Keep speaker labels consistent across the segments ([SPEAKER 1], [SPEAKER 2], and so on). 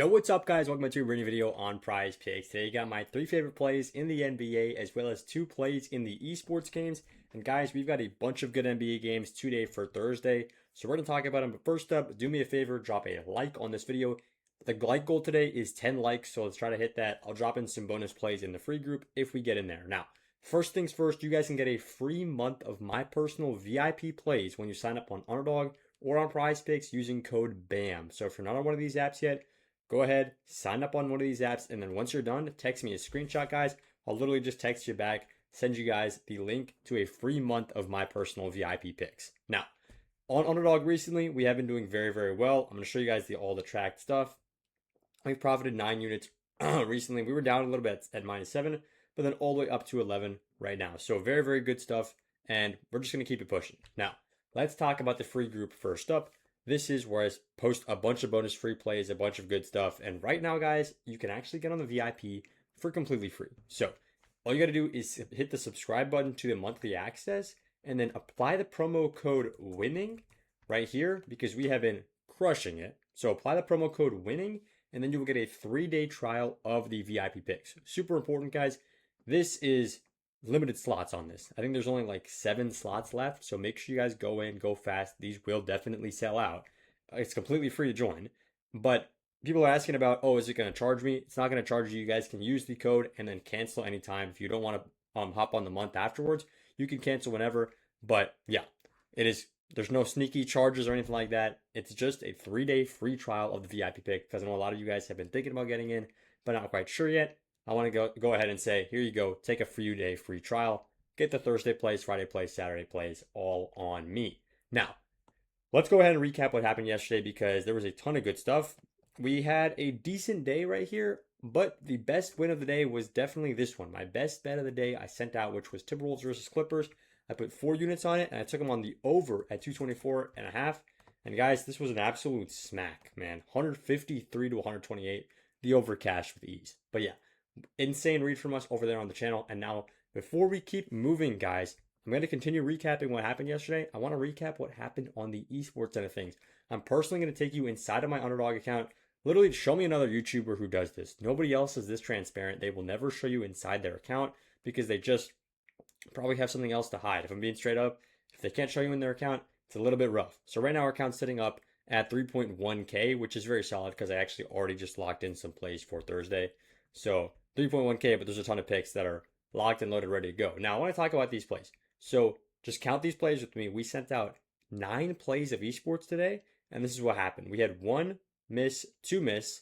[SPEAKER 1] Yo, what's up, guys? Welcome to a brand new video on Prizepicks. Today, I got my 3 favorite plays in the NBA, as well as 2 plays in the esports games. And guys, we've got a bunch of good NBA games today for Thursday, so we're going to talk about them. But first up, do me a favor, drop a like on this video. The like goal today is 10 likes, so let's try to hit that. I'll drop in some bonus plays in the free group if we get in there. Now, first things first, you guys can get a free month of my personal VIP plays when you sign up on Underdog or on Prizepicks using code BAM. So if you're not on one of these apps yet, go ahead, sign up on one of these apps, and then once you're done, text me a screenshot, guys. I'll literally just text you back, send you guys the link to a free month of my personal VIP picks. Now, on Underdog recently, we have been doing very, very well. I'm going to show you guys all the tracked stuff. We've profited 9 units recently. We were down a little bit at -7, but then all the way up to 11 right now. So very, very good stuff, and we're just going to keep it pushing. Now, let's talk about the free group first up. This is where I post a bunch of bonus free plays, a bunch of good stuff. And right now, guys, you can actually get on the VIP for completely free. So all you got to do is hit the subscribe button to the monthly access and then apply the promo code WINNING right here because we have been crushing it. So apply the promo code WINNING and then you will get a 3-day trial of the VIP picks. Super important, guys. This is limited slots on this. I think there's only like 7 slots left, so make sure you guys go in, go fast. These will definitely sell out. It's completely free to join, but people are asking about, oh, is it going to charge me? It's not going to charge you. You guys can use the code and then cancel anytime. If you don't want to hop on the month afterwards, you can cancel whenever. But yeah, it is. There's no sneaky charges or anything like that. It's just a 3-day free trial of the VIP pick because I know a lot of you guys have been thinking about getting in, but not quite sure yet. I want to go ahead and say, here you go, take a day free trial, get the Thursday plays, Friday plays, Saturday plays, all on me. Now, let's go ahead and recap what happened yesterday because there was a ton of good stuff. We had a decent day right here, but the best win of the day was definitely this one. My best bet of the day I sent out, which was Timberwolves versus Clippers. I put 4 units on it, and I took them on the over at 224.5. And guys, this was an absolute smack, man. 153 to 128, the over cash with ease. But yeah, insane read from us over there on the channel. And now, before we keep moving, guys, I'm going to continue recapping what happened yesterday. I want to recap what happened on the esports side of things. I'm personally going to take you inside of my Underdog account. Literally, show me another YouTuber who does this. Nobody else is this transparent. They will never show you inside their account because they just probably have something else to hide. If I'm being straight up, if they can't show you in their account, it's a little bit rough. So right now, our account's sitting up at 3.1K, which is very solid because I actually already just locked in some plays for Thursday. So 3.1K, but there's a ton of picks that are locked and loaded, ready to go. Now, I want to talk about these plays. So just count these plays with me. We sent out 9 plays of esports today, and this is what happened. We had 1 miss, 2 miss,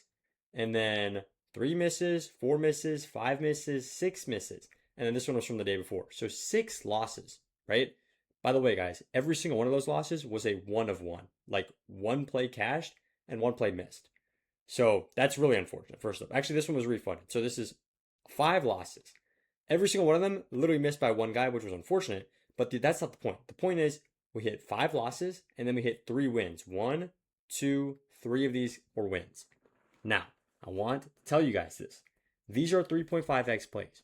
[SPEAKER 1] and then 3 misses, 4 misses, 5 misses, 6 misses. And then this one was from the day before. So 6 losses, right? By the way, guys, every single one of those losses was a 1 of 1. Like 1 play cashed and 1 play missed. So that's really unfortunate, first off. Actually, this one was refunded. So this is 5 losses. Every single one of them literally missed by 1 guy, which was unfortunate. But that's not the point. The point is we hit 5 losses and then we hit 3 wins. 1, 2, 3 of these were wins. Now, I want to tell you guys this. These are 3.5x plays,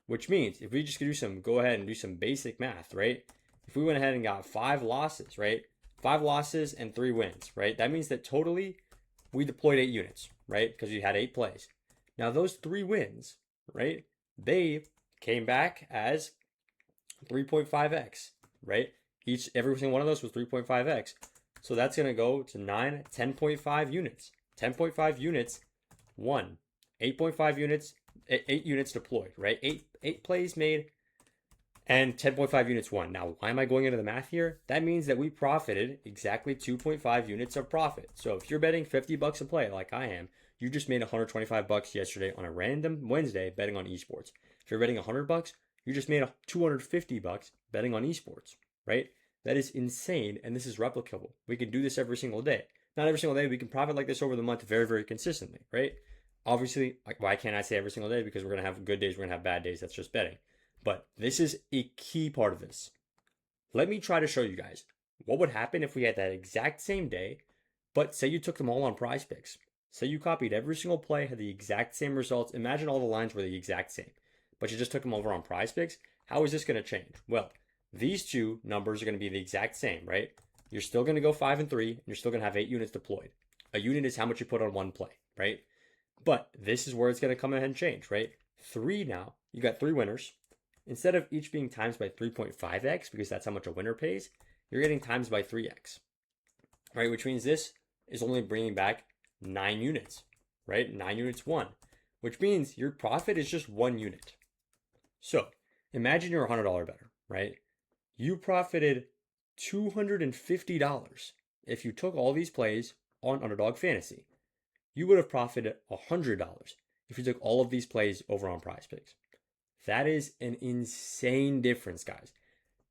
[SPEAKER 1] which means if we just could go ahead and do some basic math, right? If we went ahead and got 5 losses, right? 5 losses and 3 wins, right? That means that totally we deployed 8 units, right? Because you had 8 plays. Now, those 3 wins, right? They came back as 3.5x, right? Every single one of those was 3.5x. So that's going to go to 10.5 units. 10.5 units won. 8.5 units, 8 units deployed, right? 8 plays made and 10.5 units won. Now, why am I going into the math here? That means that we profited exactly 2.5 units of profit. So if you're betting $50 a play like I am, you just made $125 yesterday on a random Wednesday betting on esports. If you're betting $100, you just made $250 betting on esports, right? That is insane, and this is replicable. We can do this every single day. Not every single day, we can profit like this over the month very, very consistently, right? Obviously, why can't I say every single day? Because we're going to have good days, we're going to have bad days. That's just betting. But this is a key part of this. Let me try to show you guys what would happen if we had that exact same day, but say you took them all on Prizepicks. Say you copied every single play, had the exact same results. Imagine all the lines were the exact same, but you just took them over on Prizepicks. How is this going to change? Well, these 2 numbers are going to be the exact same, right? You're still going to go 5 and 3, and you're still going to have 8 units deployed. A unit is how much you put on 1 play, right? But this is where it's going to come ahead and change, right? 3 now, you got 3 winners. Instead of each being times by 3.5x, because that's how much a winner pays, you're getting times by 3x, right? Which means this is only bringing back 9 units, right? 9 units won, which means your profit is just 1 unit. So imagine you're a $100 better, right? You profited $250 if you took all these plays on Underdog Fantasy. You would have profited $100 if you took all of these plays over on Prizepicks. That is an insane difference, guys.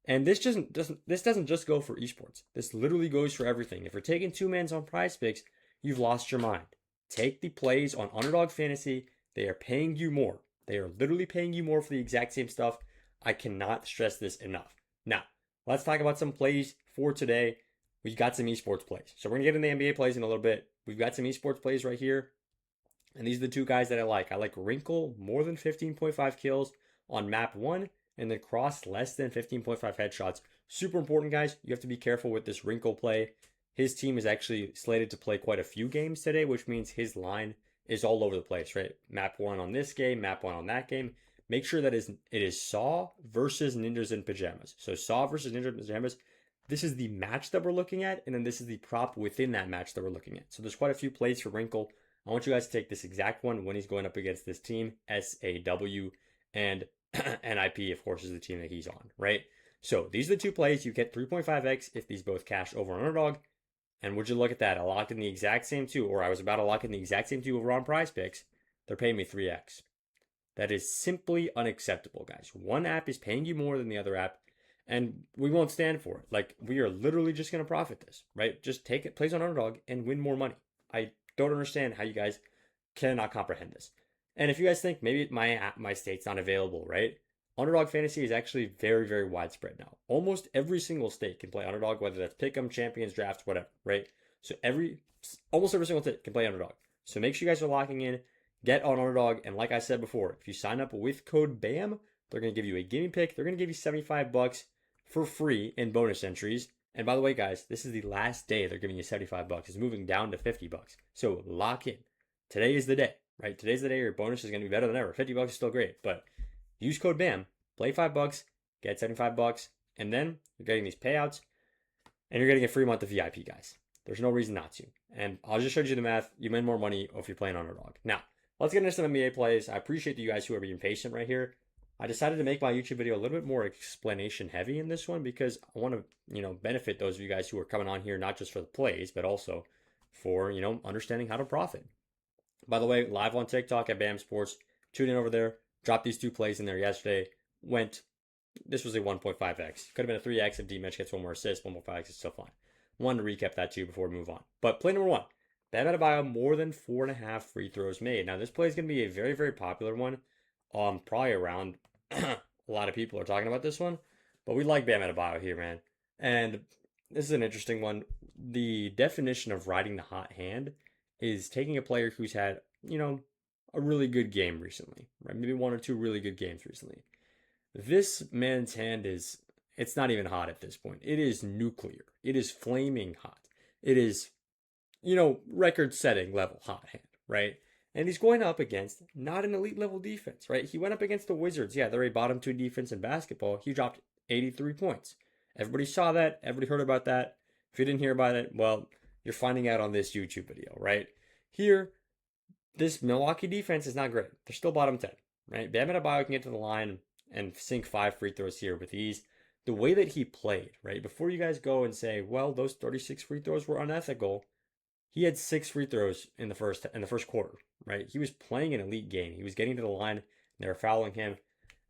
[SPEAKER 1] And this doesn't just go for esports. This literally goes for everything. If you're taking 2-mans on Prizepicks, you've lost your mind. Take the plays on Underdog Fantasy. They are paying you more. They are literally paying you more for the exact same stuff. I cannot stress this enough. Now, let's talk about some plays for today. We've got some esports plays. So we're going to get into the NBA plays in a little bit. We've got some esports plays right here. And these are the 2 guys that I like. I like Wrinkle, more than 15.5 kills on map 1, and then Cross, less than 15.5 headshots. Super important, guys. You have to be careful with this Wrinkle play. His team is actually slated to play quite a few games today, which means his line is all over the place, right? Map 1 on this game, map 1 on that game. Make sure that it is Saw versus Ninjas in Pajamas. So Saw versus Ninjas in Pajamas. This is the match that we're looking at, and then this is the prop within that match that we're looking at. So there's quite a few plays for Wrinkle. I want you guys to take this exact one when he's going up against this team, SAW, and NIP, of course, is the team that he's on, right? So these are the 2 plays. You get 3.5x if these both cash over on Underdog. And would you look at that? I locked in the exact same 2, or I was about to lock in the exact same 2 over on Prizepicks. They're paying me 3x. That is simply unacceptable, guys. One app is paying you more than the other app, and we won't stand for it. Like, we are literally just going to profit this, right? Just take it, plays on Underdog, and win more money. I don't understand how you guys cannot comprehend this. And if you guys think maybe my state's not available, right? Underdog Fantasy is actually very, very widespread now. Almost every single state can play Underdog, whether that's Pick'em, Champions, Drafts, whatever, right? So almost every single state can play Underdog. So make sure you guys are locking in, get on Underdog, and like I said before, if you sign up with code BAM, they're going to give you a gimme pick. They're going to give you $75 for free in bonus entries. And by the way, guys, this is the last day they're giving you $75. It's moving down to $50. So lock in. Today is the day, right? Today's the day your bonus is going to be better than ever. $50 is still great, but use code BAM, play $5, get $75, and then you're getting these payouts, and you're getting a free month of VIP, guys. There's no reason not to. And I'll just show you the math. You win more money if you're playing Underdog. Now, let's get into some NBA plays. I appreciate you guys who are being patient right here. I decided to make my YouTube video a little bit more explanation heavy in this one because I want to, benefit those of you guys who are coming on here, not just for the plays, but also for, understanding how to profit. By the way, live on TikTok at BAM Sports. Tune in over there. Dropped these 2 plays in there yesterday. This was a 1.5x. Could have been a 3x if D-Mitch gets 1 more assist. 1.5x is still fine. Wanted to recap that too before we move on. But play number 1. Bam Adebayo, more than 4.5 free throws made. Now, this play is going to be a very, very popular one. Probably around a lot of people are talking about this one. But we like Bam Adebayo here, man. And this is an interesting one. The definition of riding the hot hand is taking a player who's had, a really good game recently, right? Maybe 1 or 2 really good games recently. This man's hand it's not even hot at this point. It is nuclear. It is flaming hot. It is, record-setting level hot hand, right? And he's going up against not an elite level defense, right? He went up against the Wizards. Yeah, they're a bottom 2 defense in basketball. He dropped 83 points. Everybody saw that. Everybody heard about that. If you didn't hear about it, well, you're finding out on this YouTube video, right? Here, this Milwaukee defense is not great. They're still bottom 10, right? Bam Adebayo can get to the line and sink 5 free throws here with ease. The way that he played, right? Before you guys go and say, well, those 36 free throws were unethical, he had 6 free throws in the first quarter, right? He was playing an elite game. He was getting to the line. They were fouling him.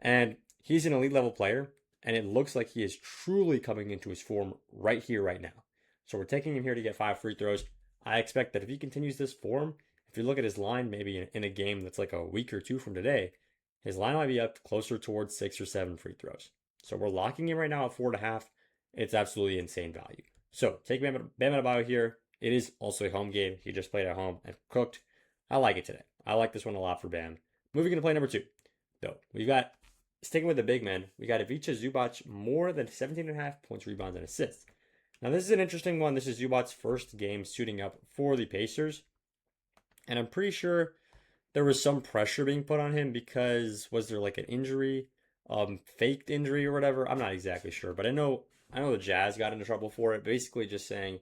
[SPEAKER 1] And he's an elite level player. And it looks like he is truly coming into his form right here, right now. So we're taking him here to get 5 free throws. I expect that if he continues this form, if you look at his line, maybe in a game that's like a week or 2 from today, his line might be up closer towards 6 or 7 free throws. So we're locking him right now at 4.5. It's absolutely insane value. So take Bam Adebayo here. It is also a home game. He just played at home and cooked. I like it today. I like this one a lot for Bam. Moving into play number 2, though. We've got, sticking with the big men, we got Ivica Zubac, more than 17.5 points, rebounds, and assists. Now, this is an interesting one. This is Zubac's first game suiting up for the Pacers. And I'm pretty sure there was some pressure being put on him because was there like an injury, faked injury or whatever? I'm not exactly sure, but I know the Jazz got into trouble for it. Basically, just saying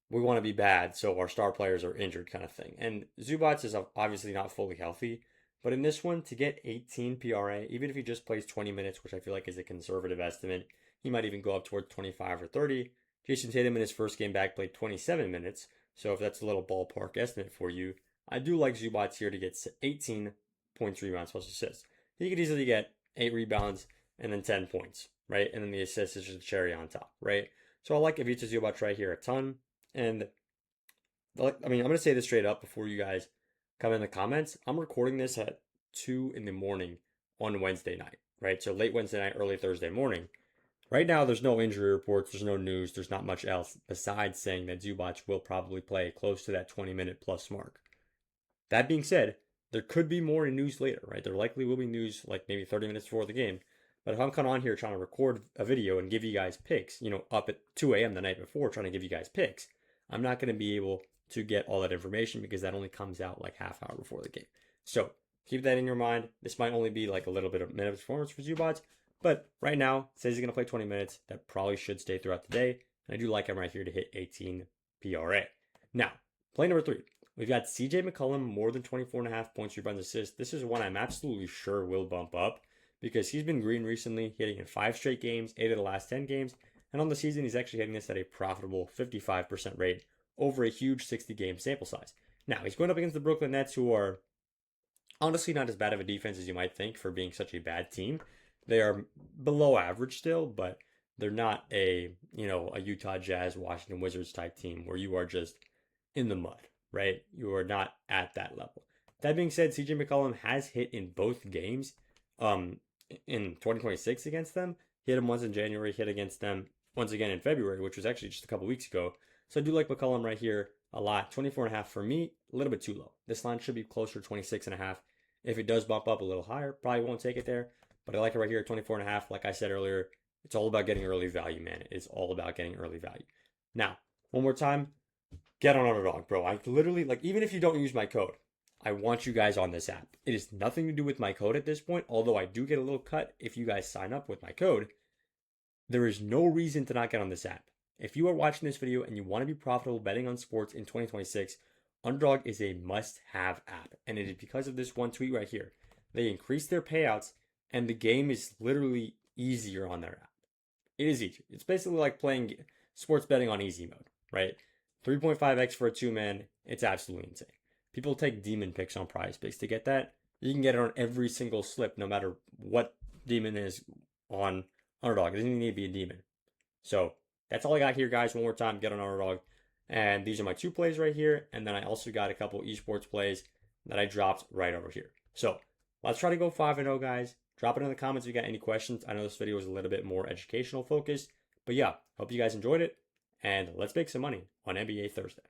[SPEAKER 1] we want to be bad, so our star players are injured, kind of thing. And Zubats is obviously not fully healthy, but in this one to get 18 PRA, even if he just plays 20 minutes, which I feel like is a conservative estimate, he might even go up towards 25 or 30. Jason Tatum in his first game back played 27 minutes, so if that's a little ballpark estimate for you, I do like Zubats here to get 18 points, rebounds, plus assists. He could easily get 8 rebounds and then 10 points, right? And then the assist is just a cherry on top, right? So I like Ivica Zubac right here a ton. And I mean, I'm going to say this straight up before you guys come in the comments. I'm recording this at 2 in the morning on Wednesday night, right? So late Wednesday night, early Thursday morning. Right now, there's no injury reports, there's no news, there's not much else besides saying that Zubac will probably play close to that 20-minute plus mark. That being said, there could be more news later, right? There likely will be news like maybe 30 minutes before the game. But if I'm coming on here trying to record a video and give you guys picks, up at 2 a.m. the night before trying to give you guys picks, I'm not going to be able to get all that information because that only comes out like half hour before the game. So keep that in your mind. This might only be like a little bit of minute performance for Zubac, but right now it says he's going to play 20 minutes. That probably should stay throughout the day. And I do like him right here to hit 18 PRA. Now, play number 3. We've got CJ McCollum, more than 24.5 points, rebounds, assists. This is one I'm absolutely sure will bump up because he's been green recently, hitting in 5 straight games, 8 of the last 10 games. And on the season, he's actually hitting this at a profitable 55% rate over a huge 60-game sample size. Now, he's going up against the Brooklyn Nets, who are honestly not as bad of a defense as you might think for being such a bad team. They are below average still, but they're not a Utah Jazz, Washington Wizards type team where you are just in the mud, right? You are not at that level. That being said, CJ McCollum has hit in both games in 2026 against them. He hit him once in January, hit against them once again in February, which was actually just a couple weeks ago. So I do like McCollum right here a lot. 24.5 for me, a little bit too low. This line should be closer to 26.5. If it does bump up a little higher, probably won't take it there. But I like it right here at 24.5. Like I said earlier, it's all about getting early value, man. It's all about getting early value. Now, one more time, get on Underdog, bro. I literally, even if you don't use my code, I want you guys on this app. It has nothing to do with my code at this point, although I do get a little cut if you guys sign up with my code. There is no reason to not get on this app. If you are watching this video and you want to be profitable betting on sports in 2026, Underdog is a must-have app. And it is because of this one tweet right here. They increased their payouts and the game is literally easier on their app. It is easier. It's basically like playing sports betting on easy mode, right? 3.5x for a 2-man. It's absolutely insane. People take demon picks on Prizepicks to get that. You can get it on every single slip, no matter what demon is on Underdog. It doesn't even need to be a demon. So that's all I got here, guys. One more time, get on Underdog. And these are my 2 plays right here. And then I also got a couple esports plays that I dropped right over here. So let's try to go 5-0, guys. Drop it in the comments if you got any questions. I know this video was a little bit more educational focused. But yeah, hope you guys enjoyed it. And let's make some money on NBA Thursday.